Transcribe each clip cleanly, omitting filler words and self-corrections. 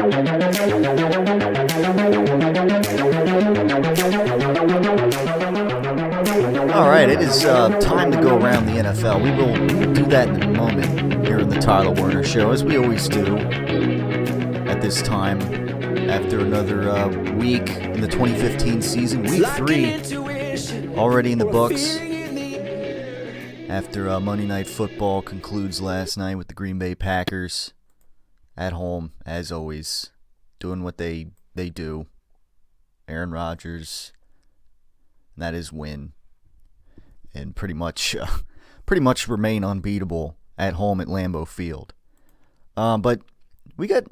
All right, it is time to go around the NFL. We will do that in a moment here in the Tyler Werner Show, as we always do at this time after another week in the 2015 season. Week 3 already in the books after Monday Night Football concludes last night with the Green Bay Packers at home, as always, doing what they do. Aaron Rodgers, and that is win. And pretty much remain unbeatable at home at Lambeau Field. But we got,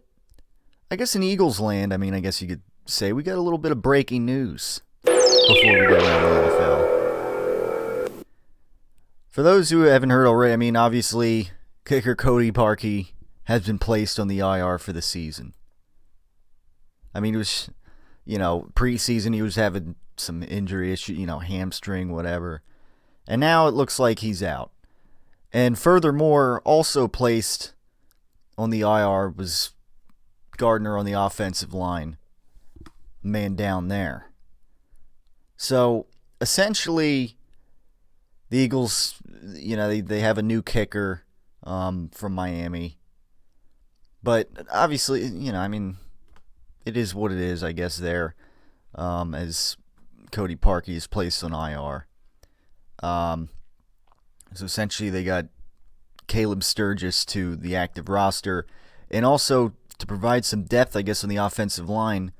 I guess in Eagles land, I guess you could say, we got a little bit of breaking news before we go around the NFL. For those who haven't heard already, obviously, kicker Cody Parkey has been placed on the IR for the season. It was, preseason he was having some injury issue, hamstring, whatever. And now it looks like he's out. And furthermore, also placed on the IR was Gardner on the offensive line, man down there. So, essentially, the Eagles, they have a new kicker from Miami. But obviously, it is what it is, I guess, there, as Cody Parkey is placed on IR. So essentially they got Caleb Sturgis to the active roster, and also to provide some depth, I guess, on the offensive line,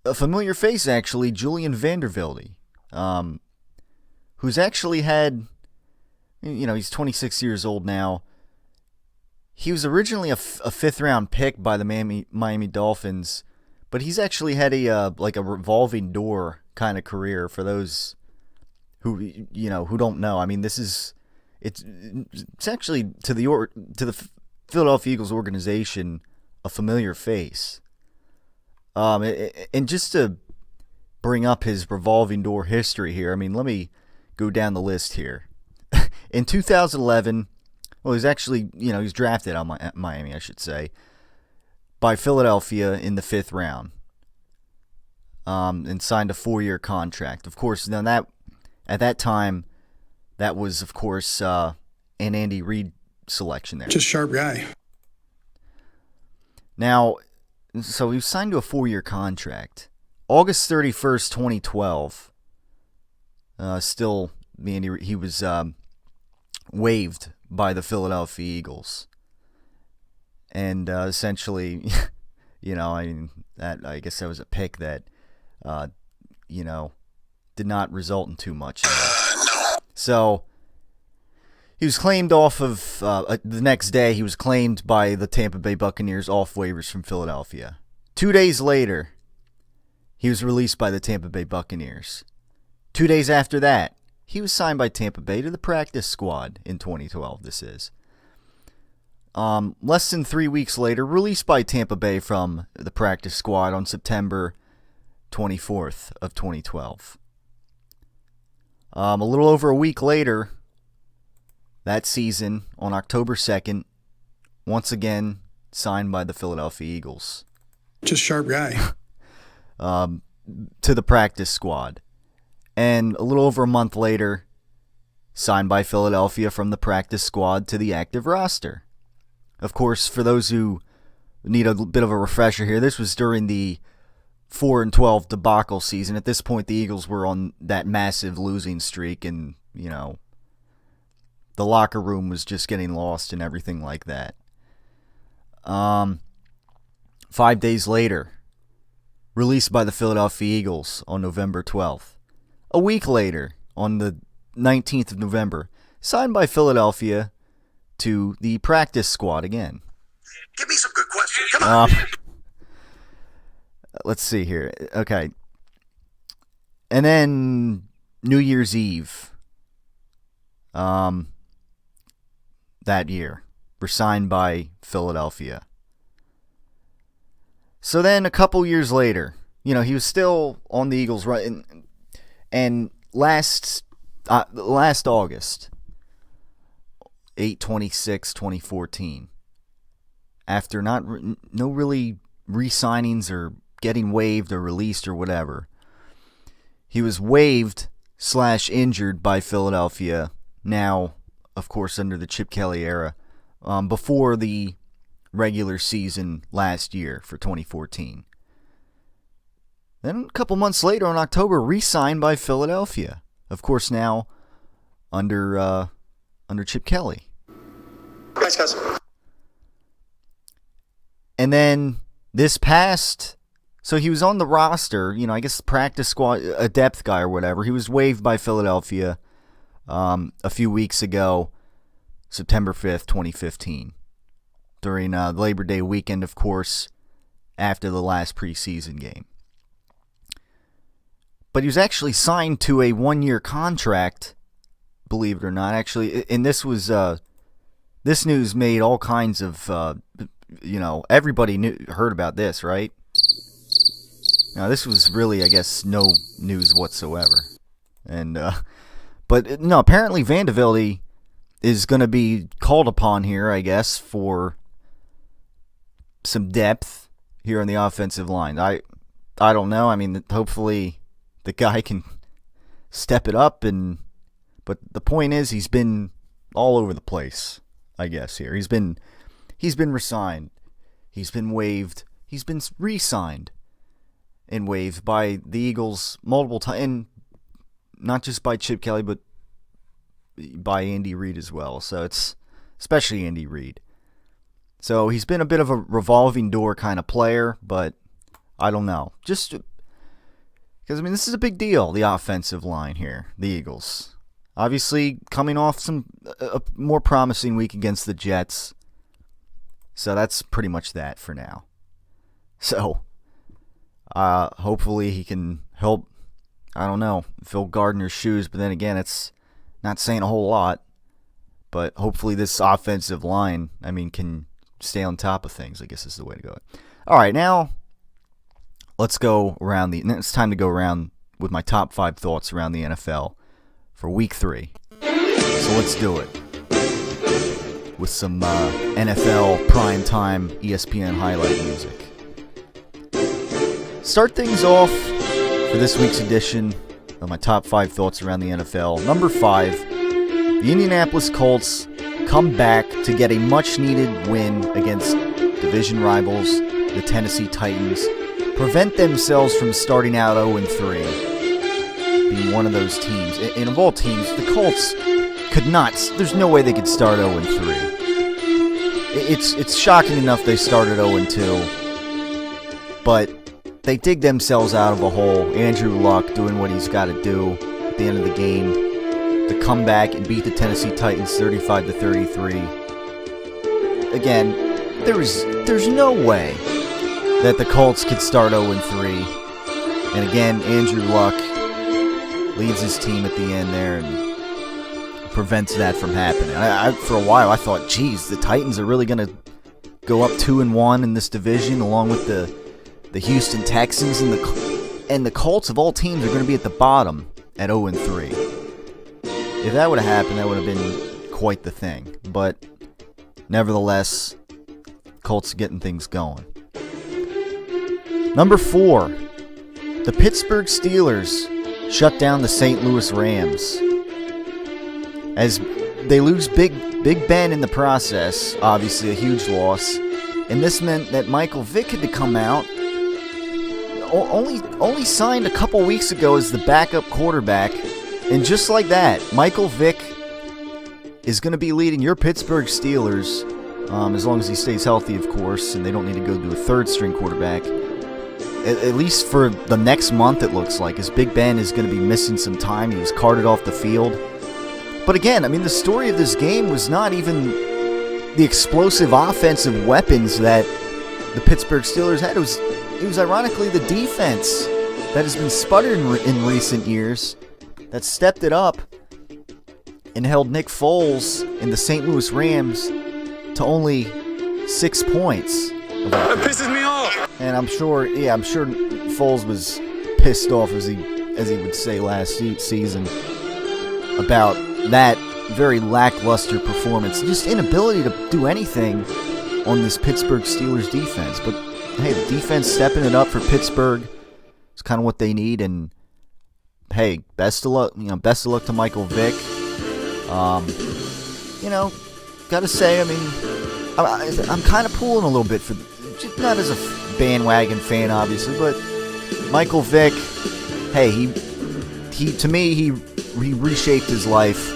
a familiar face, actually, Julian Vandervelde, who's actually had, he's 26 years old now. He was originally a fifth-round pick by the Miami Dolphins, but he's actually had a revolving door kind of career. For those who don't know, it's actually to the Philadelphia Eagles organization a familiar face. And just to bring up his revolving door history here, let me go down the list here. In 2011, well, he's actually, he's drafted on Miami, I should say, by Philadelphia in the 5th round, and signed a 4-year contract. Of course, now that at that time, that was, of course, an Andy Reid selection there. Just a sharp guy. Now, so he was signed to a 4-year contract. August 31st, 2012, he was waived by the Philadelphia Eagles. And essentially, I guess that was a pick that, did not result in too much. So, he was claimed off of, the next day, he was claimed by the Tampa Bay Buccaneers off waivers from Philadelphia. 2 days later, he was released by the Tampa Bay Buccaneers. 2 days after that, he was signed by Tampa Bay to the practice squad in 2012, this is. Less than 3 weeks later, released by Tampa Bay from the practice squad on September 24th of 2012. A little over a week later, that season, on October 2nd, once again signed by the Philadelphia Eagles. Just a sharp guy. To the practice squad. And a little over a month later, signed by Philadelphia from the practice squad to the active roster. Of course, for those who need a bit of a refresher here, this was during the 4-12 debacle season. At this point, the Eagles were on that massive losing streak, and, the locker room was just getting lost and everything like that. 5 days later, released by the Philadelphia Eagles on November 12th. A week later, on the 19th of November, signed by Philadelphia to the practice squad again. Give me some good questions. Come on. Let's see here. Okay. And then New Year's Eve that year, were signed by Philadelphia. So then a couple years later, he was still on the Eagles, right? And last August, 8/26/2014, after no really re-signings or getting waived or released or whatever. He was waived / injured by Philadelphia, now, of course, under the Chip Kelly era, before the regular season last year for 2014. Then a couple months later, in October, re-signed by Philadelphia. Of course, now under Chip Kelly. Thanks, guys. And then this past, so he was on the roster, I guess practice squad, a depth guy or whatever. He was waived by Philadelphia a few weeks ago, September 5th, 2015, during Labor Day weekend, of course, after the last preseason game. But he was actually signed to a 1-year contract, believe it or not. Actually, and this news made all kinds of, everybody heard about this, right? Now, this was really, I guess, no news whatsoever. And, but no, apparently Van de Velde is going to be called upon here, I guess, for some depth here on the offensive line. I don't know. I mean, hopefully the guy can step it up, but the point is he's been all over the place, I guess, here. He's been re-signed. He's been waived. He's been re-signed and waived by the Eagles multiple times, and not just by Chip Kelly, but by Andy Reid as well. So it's especially Andy Reid. So he's been a bit of a revolving door kind of player, but I don't know. Just because, this is a big deal, the offensive line here, the Eagles. Obviously, coming off a more promising week against the Jets. So that's pretty much that for now. So, hopefully he can help, fill Gardner's shoes. But then again, it's not saying a whole lot. But hopefully this offensive line, can stay on top of things, I guess is the way to go. All right, now let's go around it's time to go around with my top 5 thoughts around the NFL for week 3. So let's do it with some NFL primetime ESPN highlight music. Start things off for this week's edition of my top 5 thoughts around the NFL. Number 5, the Indianapolis Colts come back to get a much-needed win against division rivals, the Tennessee Titans, prevent themselves from starting out 0-3, being one of those teams. And of all teams, the Colts could not. There's no way they could start 0-3. It's shocking enough they started 0-2, but they dig themselves out of a hole. Andrew Luck doing what he's got to do at the end of the game to come back and beat the Tennessee Titans 35-33. Again, there's no way that the Colts could start 0-3. And again, Andrew Luck leads his team at the end there and prevents that from happening. For a while, I thought, geez, the Titans are really going to go up 2-1 in this division, along with the Houston Texans, and the Colts of all teams are going to be at the bottom at 0-3. If that would have happened, that would have been quite the thing. But nevertheless, Colts getting things going. Number 4, the Pittsburgh Steelers shut down the St. Louis Rams as they lose Big Ben in the process. Obviously, a huge loss, and this meant that Michael Vick had to come out. Only signed a couple weeks ago as the backup quarterback, and just like that, Michael Vick is going to be leading your Pittsburgh Steelers, as long as he stays healthy, of course, and they don't need to go to a third-string quarterback. At least for the next month, it looks like, as Big Ben is going to be missing some time. He was carted off the field. But again, the story of this game was not even the explosive offensive weapons that the Pittsburgh Steelers had. It was ironically the defense that has been sputtering in recent years that stepped it up and held Nick Foles and the St. Louis Rams to only 6 points. That pisses me off. And I'm sure Foles was pissed off, as he would say last season, about that very lackluster performance, just inability to do anything on this Pittsburgh Steelers defense. But hey, the defense stepping it up for Pittsburgh is kind of what they need. And hey, best of luck. Best of luck to Michael Vick. Gotta say, I'm kind of pulling a little bit for, not as a bandwagon fan, obviously, but Michael Vick. Hey, he to me he reshaped his life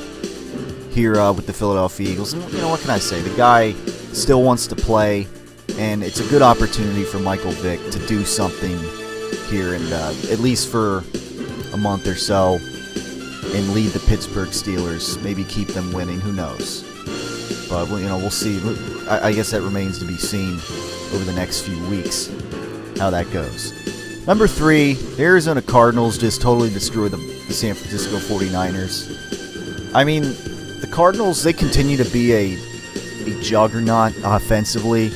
here with the Philadelphia Eagles. And what can I say? The guy still wants to play, and it's a good opportunity for Michael Vick to do something here, and at least for a month or so, and lead the Pittsburgh Steelers. Maybe keep them winning. Who knows? But we'll see. I guess that remains to be seen over the next few weeks how that goes. Number 3, the Arizona Cardinals just totally destroyed the San Francisco 49ers. I mean, the Cardinals, they continue to be a juggernaut offensively,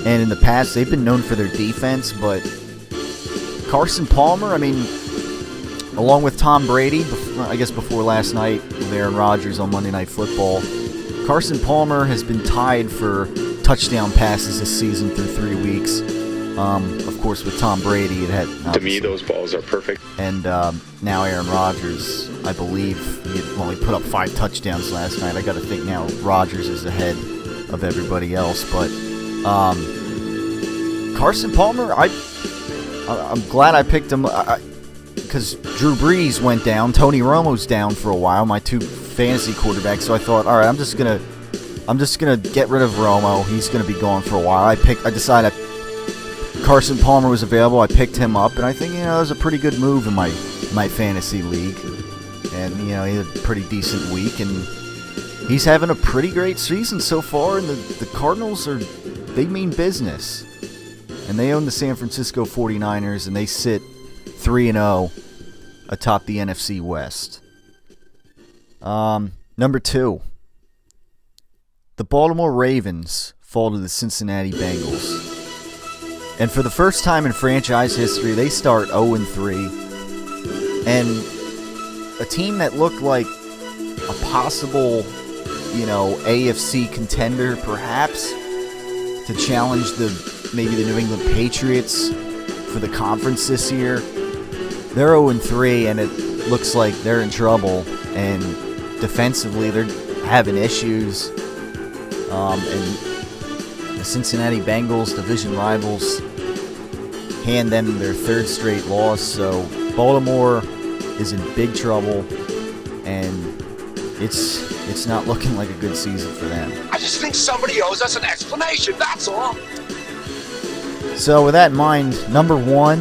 and in the past they've been known for their defense, but Carson Palmer, along with Tom Brady, I guess before last night with Aaron Rodgers on Monday Night Football, Carson Palmer has been tied for touchdown passes this season through 3 weeks. Of course, with Tom Brady, it had... To me, those balls are perfect. And now Aaron Rodgers, I believe, he put up 5 touchdowns last night. I got to think now Rodgers is ahead of everybody else. But Carson Palmer, I'm glad I picked him because Drew Brees went down. Tony Romo's down for a while, my 2 fantasy quarterbacks. So I thought, all right, I'm just gonna get rid of Romo. He's gonna be gone for a while. I decided Carson Palmer was available. I picked him up, and I think it was a pretty good move in my fantasy league. And he had a pretty decent week, and he's having a pretty great season so far. And the Cardinals they mean business, and they own the San Francisco 49ers, and they sit 3-0 atop the NFC West. Number 2, the Baltimore Ravens fall to the Cincinnati Bengals. And for the first time in franchise history, they start 0-3. And a team that looked like a possible, AFC contender, perhaps, to challenge maybe the New England Patriots for the conference this year. They're 0-3, and it looks like they're in trouble. And defensively, they're having issues. And the Cincinnati Bengals, division rivals, hand them their 3rd straight loss. So Baltimore is in big trouble, and it's not looking like a good season for them. I just think somebody owes us an explanation, that's all. So with that in mind, number 1,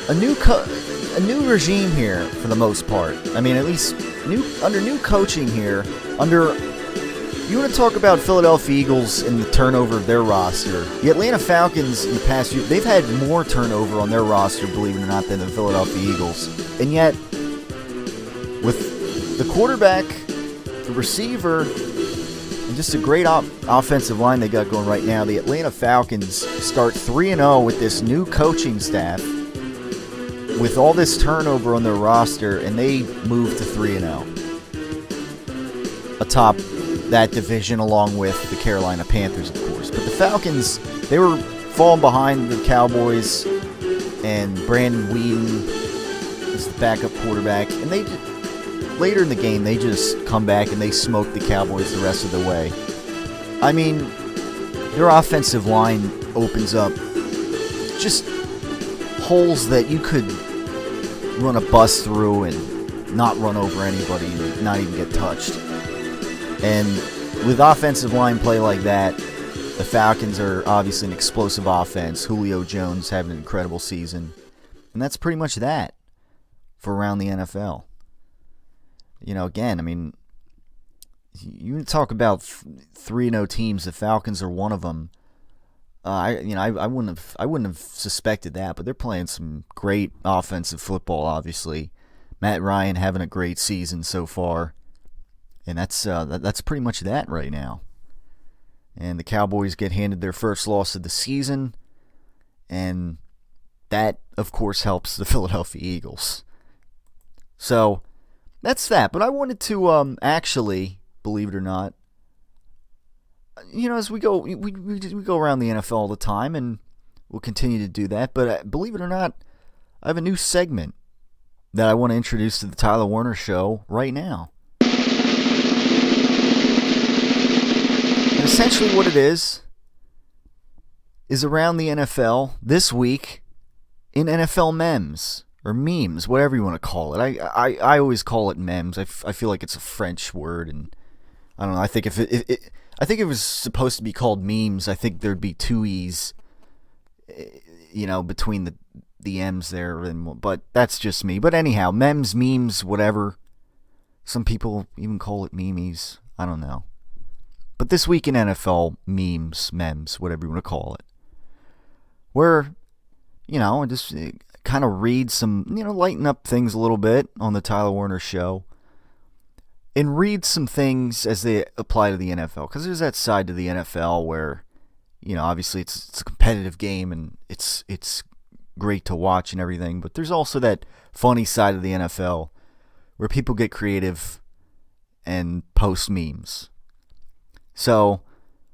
a new regime here for the most part. At least under new coaching here, you want to talk about Philadelphia Eagles and the turnover of their roster. The Atlanta Falcons in the past year, they've had more turnover on their roster, believe it or not, than the Philadelphia Eagles. And yet, with the quarterback, the receiver, and just a great offensive line they got going right now, the Atlanta Falcons start 3-0 with this new coaching staff, with all this turnover on their roster, and they move to 3-0 atop that division, along with the Carolina Panthers, of course. But the Falcons, they were falling behind the Cowboys, and Brandon Whedon is the backup quarterback. And later in the game, they just come back and they smoke the Cowboys the rest of the way. Their offensive line opens up just holes that you could run a bus through and not run over anybody and not even get touched. And with offensive line play like that, the Falcons are obviously an explosive offense. Julio Jones having an incredible season. And that's pretty much that for around the NFL. Again, you talk about 3-0 teams. The Falcons are one of them. I wouldn't have suspected that, but they're playing some great offensive football, obviously. Matt Ryan having a great season so far. And that's pretty much that right now. And the Cowboys get handed their first loss of the season. And that, of course, helps the Philadelphia Eagles. So, that's that. But I wanted to actually, believe it or not, as we go, we go around the NFL all the time, and we'll continue to do that. But believe it or not, I have a new segment that I want to introduce to the Tyler Werner Show right now. And essentially what it is around the NFL this week in NFL memes or memes, whatever you want to call it. I always call it memes. I feel like it's a French word, and I don't know. I think if it was supposed to be called memes, I think there'd be two E's, between the M's there. But that's just me. But anyhow, memes, whatever. Some people even call it memes. I don't know. But this week in NFL memes, whatever you want to call it, where, just kind of read some, lighten up things a little bit on the Tyler Werner Show. And read some things as they apply to the NFL. Because there's that side to the NFL where, obviously it's a competitive game and it's great to watch and everything. But there's also that funny side of the NFL where people get creative and post memes. So,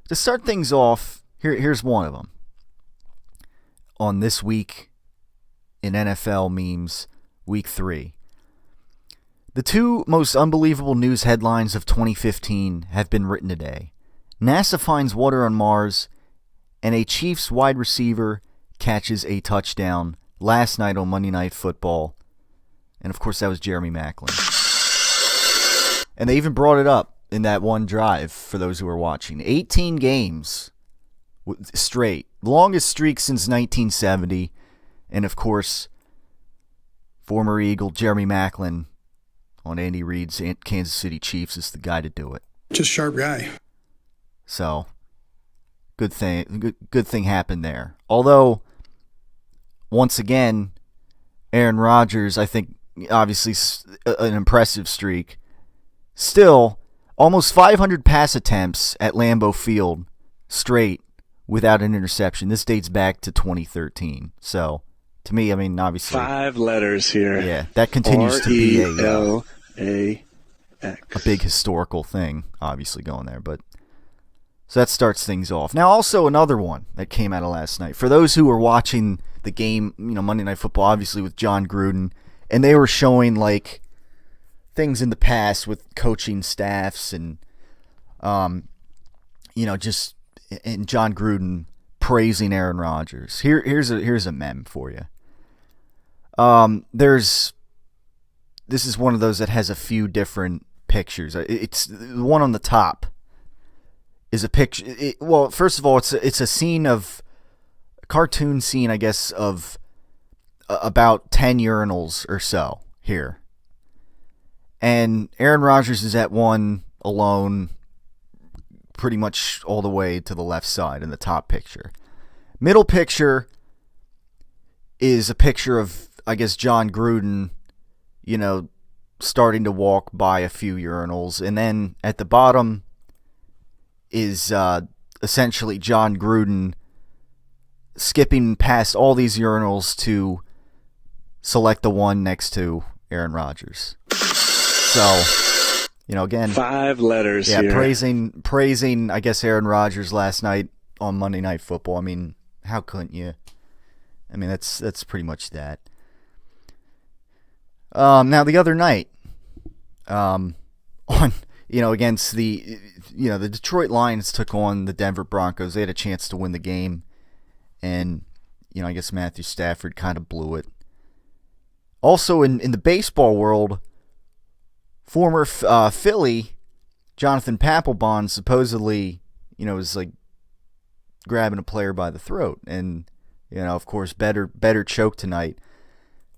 to start things off, here's one of them. On this week in NFL memes, week 3. The two most unbelievable news headlines of 2015 have been written today. NASA finds water on Mars, and a Chiefs wide receiver catches a touchdown last night on Monday Night Football. And of course that was Jeremy Maclin. And they even brought it up in that one drive for those who were watching. 18 games straight. Longest streak since 1970. And of course, former Eagle Jeremy Maclin on Andy Reid's Kansas City Chiefs is the guy to do it. Just sharp guy. So, good thing happened there. Although, once again, Aaron Rodgers, I think, obviously an impressive streak. Still, almost 500 pass attempts at Lambeau Field straight without an interception. This dates back to 2013. So, to me, obviously 5 letters here. Yeah, that continues to be RELAX. A big historical thing, obviously, going there. But so that starts things off. Now, also another one that came out of last night. For those who were watching the game, Monday Night Football, obviously with John Gruden, and they were showing like things in the past with coaching staffs and, just and John Gruden praising Aaron Rodgers. Here's a meme for you. This is one of those that has a few different pictures. It's the one on the top is a picture. First of all, it's a scene of a cartoon scene, I guess, of about 10 urinals or so here. And Aaron Rodgers is at one alone, pretty much all the way to the left side in the top picture. Middle picture is a picture of, I guess, John Gruden, starting to walk by a few urinals. And then at the bottom is essentially John Gruden skipping past all these urinals to select the one next to Aaron Rodgers. So, again, 5 letters here. Praising, I guess, Aaron Rodgers last night on Monday Night Football. How couldn't you? That's pretty much that. Now the other night, against the Detroit Lions took on the Denver Broncos. They had a chance to win the game, and I guess Matthew Stafford kind of blew it. Also in the baseball world, former Philly Jonathan Papelbon supposedly, was like grabbing a player by the throat, and of course, better choke tonight,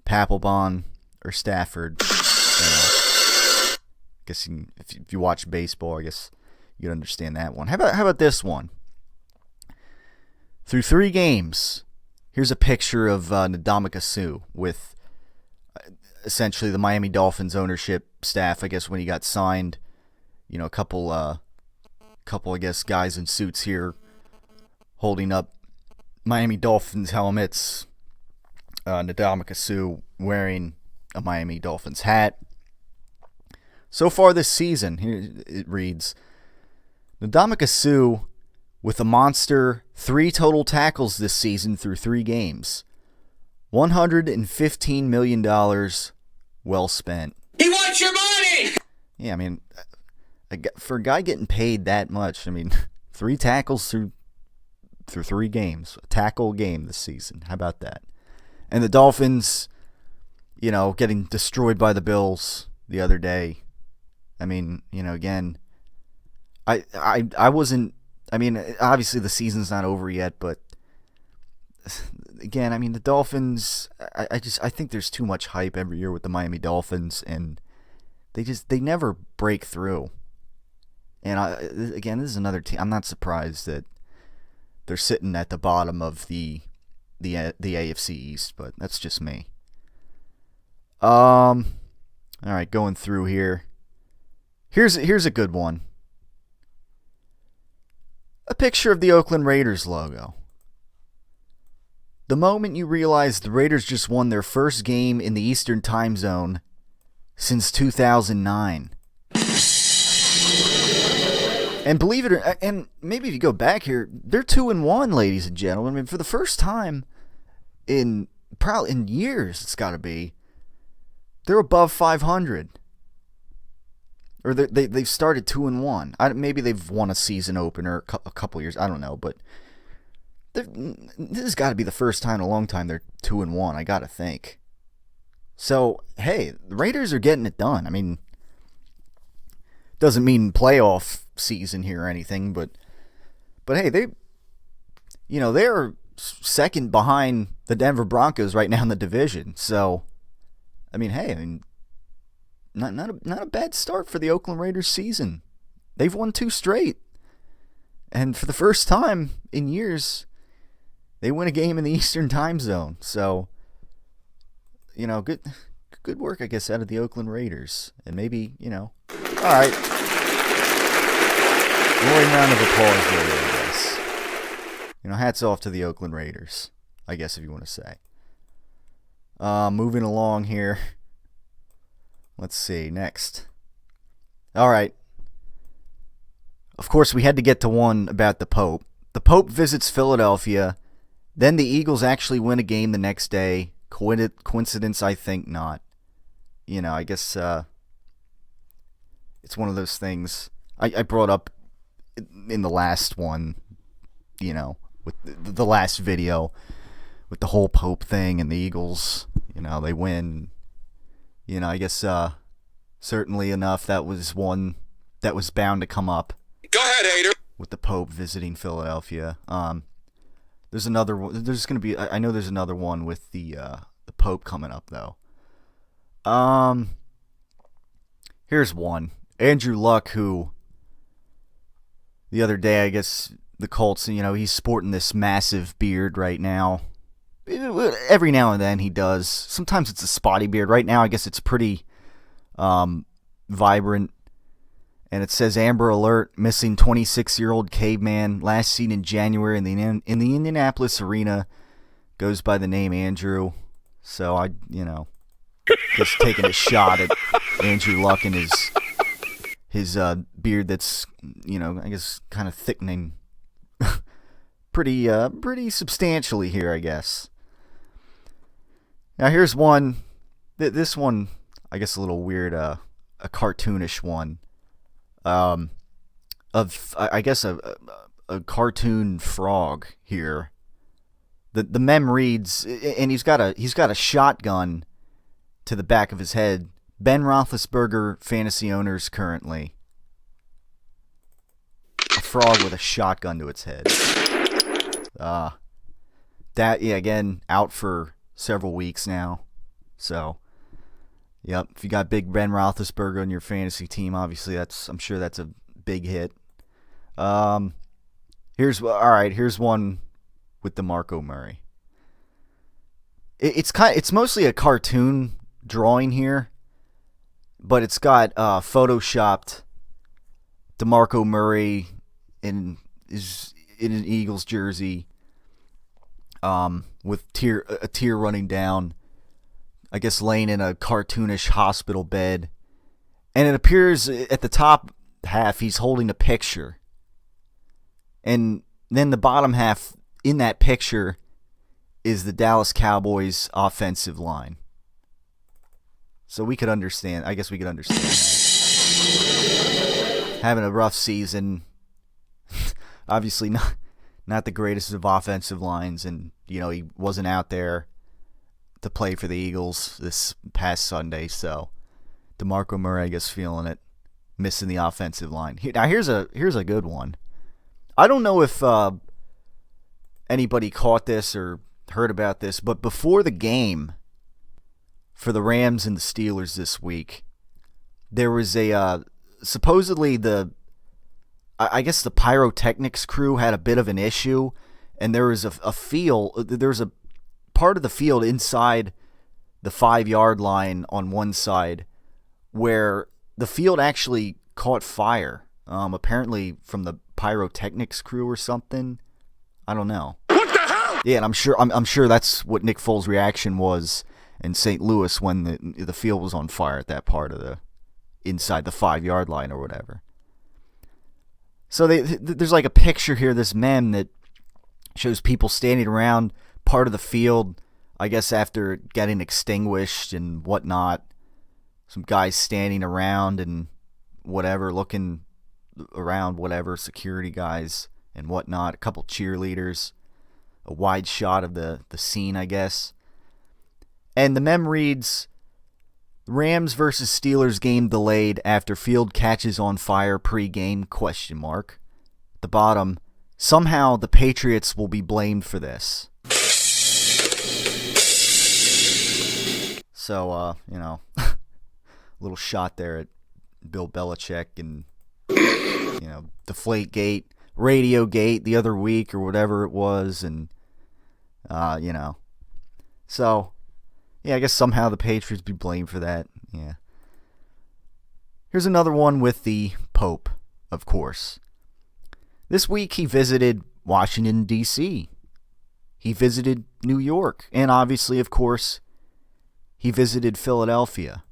Papelbon or Stafford. I guess if you watch baseball, I guess you'd understand that one. How about this one? Through 3 games, here's a picture of Ndamukong Suh with essentially the Miami Dolphins ownership staff. I guess when he got signed, a couple I guess guys in suits here holding up Miami Dolphins helmets. Ndamukong Suh wearing a Miami Dolphins hat. So far this season, here it reads, Ndamukong Suh with a monster 3 total tackles this season through 3 games. $115 million well spent. He wants your money! Yeah, I mean, for a guy getting paid that much, I mean, 3 tackles through 3 games. A tackle a game this season. How about that? And the Dolphins, getting destroyed by the Bills the other day. I mean, again, I wasn't, I mean, obviously the season's not over yet, but again, I mean, the Dolphins, I think there's too much hype every year with the Miami Dolphins, and they never break through. And again, this is another team. I'm not surprised that they're sitting at the bottom of the AFC East, but that's just me. All right, going through here. Here's a good one. A picture of the Oakland Raiders logo. The moment you realize the Raiders just won their first game in the Eastern Time Zone since 2009. And believe it or and maybe if you go back here, they're 2-1, ladies and gentlemen. I mean, for the first time in years, it's got to be. They're above 500, or they've started 2-1. Maybe they've won a season opener a couple years. I don't know, but this has got to be the first time in a long time they're 2-1. I got to think. So hey, the Raiders are getting it done. I mean, doesn't mean playoff season here or anything, but hey, they're second behind the Denver Broncos right now in the division. So, I mean, hey, not a bad start for the Oakland Raiders season. They've won 2 straight, and for the first time in years, they win a game in the Eastern Time Zone. So, good work, I guess, out of the Oakland Raiders, and maybe all right. Roaring round of applause there, I guess. Hats off to the Oakland Raiders, I guess, if you want to say. Moving along here. Let's see, next. All right. Of course, we had to get to one about the Pope. The Pope visits Philadelphia. Then the Eagles actually win a game the next day. Coincidence? I think not. I guess it's one of those things I brought up in the last one, with the last video, with the whole Pope thing and the Eagles, they win. I guess certainly enough, that was one that was bound to come up. Go ahead, hater. With the Pope visiting Philadelphia. There's another one. There's going to be, I know there's another one with the Pope coming up, though. Here's one. Andrew Luck, who the other day, I guess the Colts, he's sporting this massive beard right now. Every now and then he does. Sometimes it's a spotty beard. Right now, I guess it's pretty vibrant. And it says Amber Alert, missing 26-year-old caveman, last seen in January in the Indianapolis arena, goes by the name Andrew. So I, just taking a shot at Andrew Luck and his beard that's, I guess kind of thickening pretty substantially here, I guess. Now here's one. This one, I guess, a little weird, a cartoonish one. Of I guess a cartoon frog here. The mem reads, and he's got a shotgun to the back of his head. Ben Roethlisberger fantasy owners currently. A frog with a shotgun to its head. Again, out for several weeks now. So, yep, if you got big Ben Roethlisberger on your fantasy team, obviously I'm sure that's a big hit. Here's one with DeMarco Murray. It's mostly a cartoon drawing here, but it's got photoshopped DeMarco Murray in an Eagles jersey, with a tear running down, I guess laying in a cartoonish hospital bed. And it appears at the top half he's holding a picture. And then the bottom half in that picture is the Dallas Cowboys offensive line. So we could understand, I guess we could understand that. Having a rough season, obviously not the greatest of offensive lines, and he wasn't out there to play for the Eagles this past Sunday, so DeMarco Murray, I guess, feeling it, missing the offensive line. Now here's a good one. I don't know if anybody caught this or heard about this, but before the game for the Rams and the Steelers this week, there was a supposedly I guess the pyrotechnics crew had a bit of an issue, and there was a part of the field inside the 5-yard line on one side where the field actually caught fire, apparently from the pyrotechnics crew or something. I don't know. What the hell? Yeah, and I'm sure that's what Nick Foles' reaction was in St. Louis when the field was on fire at that part of the inside the 5-yard line or whatever. So there's like a picture here, this meme that shows people standing around part of the field, I guess after getting extinguished and whatnot. Some guys standing around and whatever, looking around, whatever, security guys and whatnot. A couple cheerleaders. A wide shot of the scene, I guess. And the meme reads, Rams versus Steelers game delayed after field catches on fire pre-game, ? At the bottom, somehow the Patriots will be blamed for this. So, little shot there at Bill Belichick and, Deflategate, Radiogate the other week or whatever it was. And, So, yeah, I guess somehow the Patriots be blamed for that. Yeah. Here's another one with the Pope, of course. This week he visited Washington, D.C. He visited New York. And obviously, of course, he visited Philadelphia.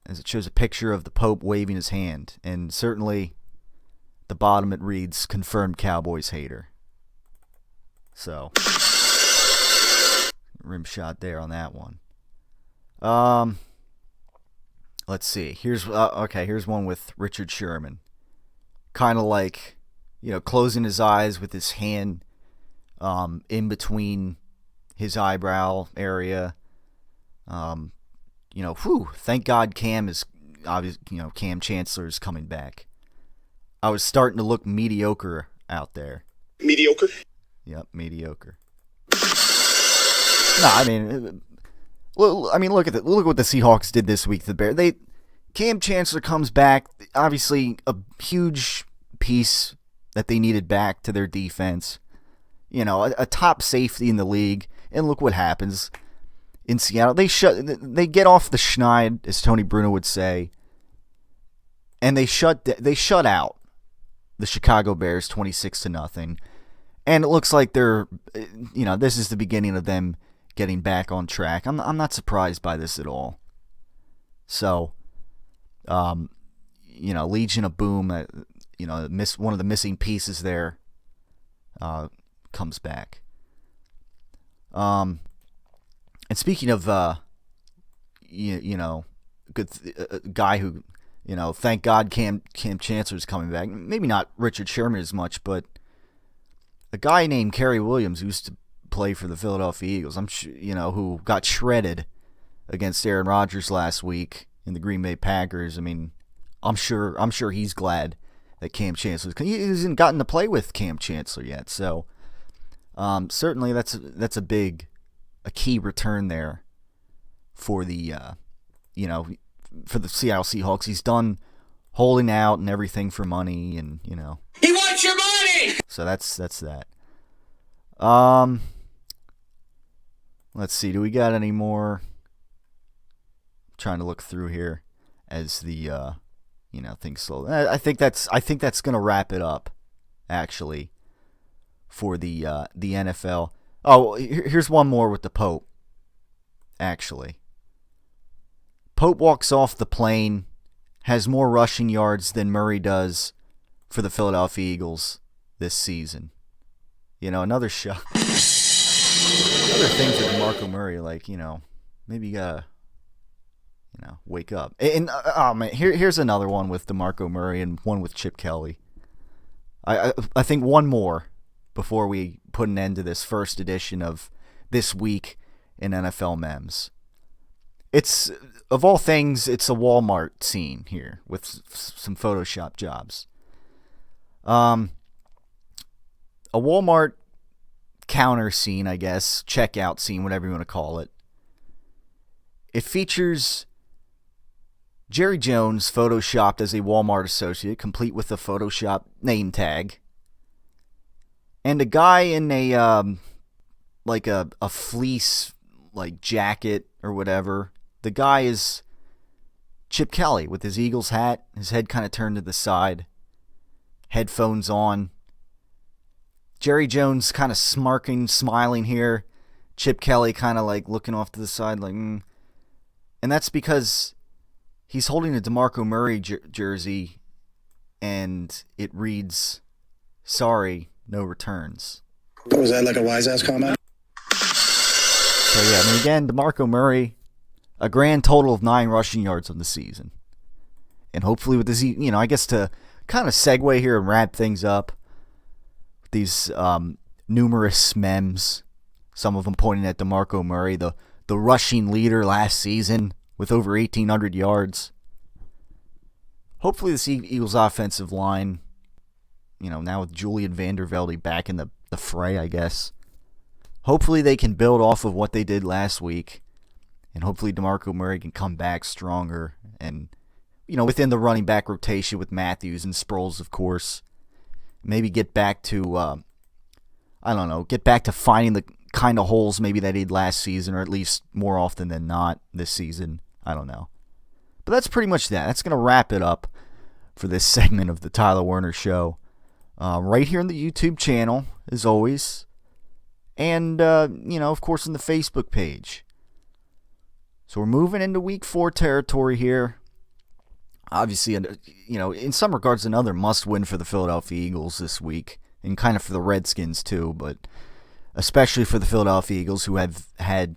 As it shows a picture of the Pope waving his hand. And certainly, at the bottom it reads, confirmed Cowboys hater. So, rim shot there on that one. Let's see. Here's one with Richard Sherman. Kind of like, closing his eyes with his hand in between his eyebrow area. Thank God Cam Chancellor is coming back. I was starting to look mediocre out there. Mediocre? Yep, mediocre. No, I mean, look what the Seahawks did this week to the Bears. Cam Chancellor comes back, obviously a huge piece that they needed back to their defense. A top safety in the league, and look what happens in Seattle. They get off the schneid, as Tony Bruno would say, and they shut out the Chicago Bears 26-0. And it looks like this is the beginning of them getting back on track. I'm not surprised by this at all. So, Legion of Boom, one of the missing pieces there, comes back. And speaking of, good guy who, thank God Cam Chancellor's coming back. Maybe not Richard Sherman as much, but a guy named Kerry Williams who used to play for the Philadelphia Eagles, who got shredded against Aaron Rodgers last week in the Green Bay Packers. I mean, I'm sure he's glad that Cam Chancellor, he hasn't gotten to play with Cam Chancellor yet. So certainly that's a key return there for the for the Seattle Seahawks. He's done holding out and everything for money, and He wants your money! So that's that. Let's see. Do we got any more? I'm trying to look through here as the things slow. I think that's gonna wrap it up, actually, for the NFL. Oh, here's one more with the Pope. Actually, Pope walks off the plane, has more rushing yards than Murray does for the Philadelphia Eagles this season. You know, another shot. Other things with DeMarco Murray, like, you know, maybe you gotta, you know, wake up. And oh man, here's another one with DeMarco Murray and one with Chip Kelly. I think one more before we put an end to this first edition of This Week in NFL Memes. It's, of all things, it's a Walmart scene here with some Photoshop jobs. A Walmart counter scene, I guess, checkout scene, whatever you want to call it. It features Jerry Jones photoshopped as a Walmart associate, complete with a Photoshop name tag, and a guy in a like a fleece like jacket or whatever. The guy is Chip Kelly with his Eagles hat, his head kind of turned to the side, headphones on. Jerry Jones kind of smirking, smiling here. Chip Kelly kind of like looking off to the side like, And that's because he's holding a DeMarco Murray jersey, and it reads, "Sorry, no returns." Was that like a wise ass comment? So yeah, I mean, again, DeMarco Murray, a grand total of 9 rushing yards on the season. And hopefully with this, you know, I guess to kind of segue here and wrap things up, these numerous memes, some of them pointing at DeMarco Murray, the rushing leader last season with over 1,800 yards. Hopefully this Eagles offensive line, you know, now with Julian Vandervelde back in the fray, I guess. Hopefully they can build off of what they did last week, and hopefully DeMarco Murray can come back stronger and, you know, within the running back rotation with Matthews and Sproles, of course. Maybe get back to, get back to finding the kind of holes maybe that he did last season, or at least more often than not this season. I don't know. But that's pretty much that. That's going to wrap it up for this segment of the Tyler Werner Show. Right here on the YouTube channel, as always. And, of course, on the Facebook page. So we're moving into Week 4 territory here. Obviously, in some regards, another must-win for the Philadelphia Eagles this week, and kind of for the Redskins too, but especially for the Philadelphia Eagles, who have had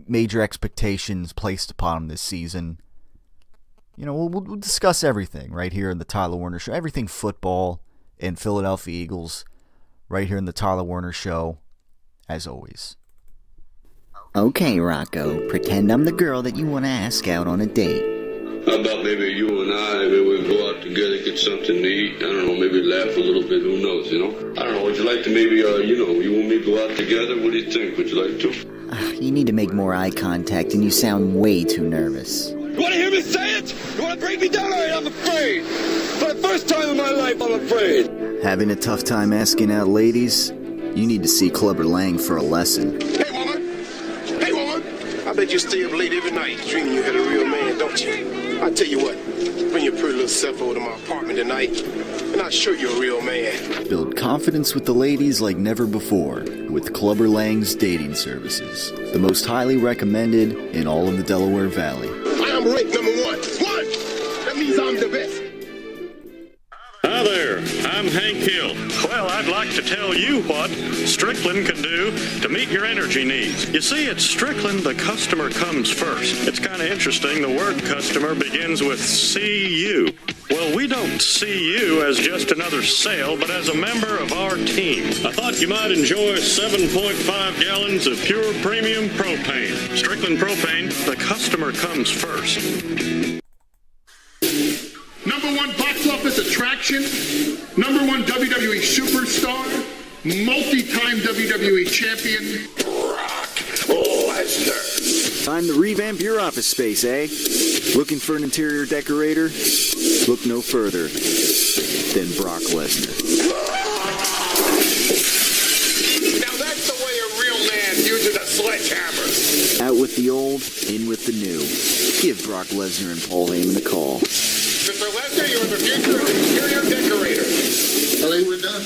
major expectations placed upon them this season. You know, we'll discuss everything right here in the Tyler Werner Show, everything football and Philadelphia Eagles, right here in the Tyler Werner Show, as always. Okay, Rocco, pretend I'm the girl that you want to ask out on a date. How about maybe you and I, maybe we go out together, get something to eat, I don't know, maybe laugh a little bit, who knows, you know? I don't know, would you like to maybe, you want me to go out together? What do you think? Would you like to? You need to make more eye contact, and you sound way too nervous. You want to hear me say it? You want to break me down? All right, I'm afraid. For the first time in my life, I'm afraid. Having a tough time asking out ladies? You need to see Clubber Lang for a lesson. Hey, woman. Hey, woman. I bet you stay up late every night dreaming you had a real man, don't you? I tell you what, bring your pretty little self over to my apartment tonight, and I'll show you a real man. Build confidence with the ladies like never before with Clubber Lang's dating services. The most highly recommended in all of the Delaware Valley. I am ranked number 1. That means I'm the best. Hi there, I'm Hank Hill. Well, I'd like to tell you what Strickland can do to meet your energy needs. You see, at Strickland, the customer comes first. It's kind of interesting. The word customer begins with CU. Well, we don't see you as just another sale, but as a member of our team. I thought you might enjoy 7.5 gallons of pure premium propane. Strickland Propane, the customer comes first. Number 1 box office attraction, number 1 WWE superstar, multi-time WWE champion, Brock Lesnar. Time to revamp your office space, eh? Looking for an interior decorator? Look no further than Brock Lesnar. Now that's the way a real man uses a sledgehammer. Out with the old, in with the new. Give Brock Lesnar and Paul Heyman a call. Mr. Lesnar, you are the future of interior decorator. I think we're done.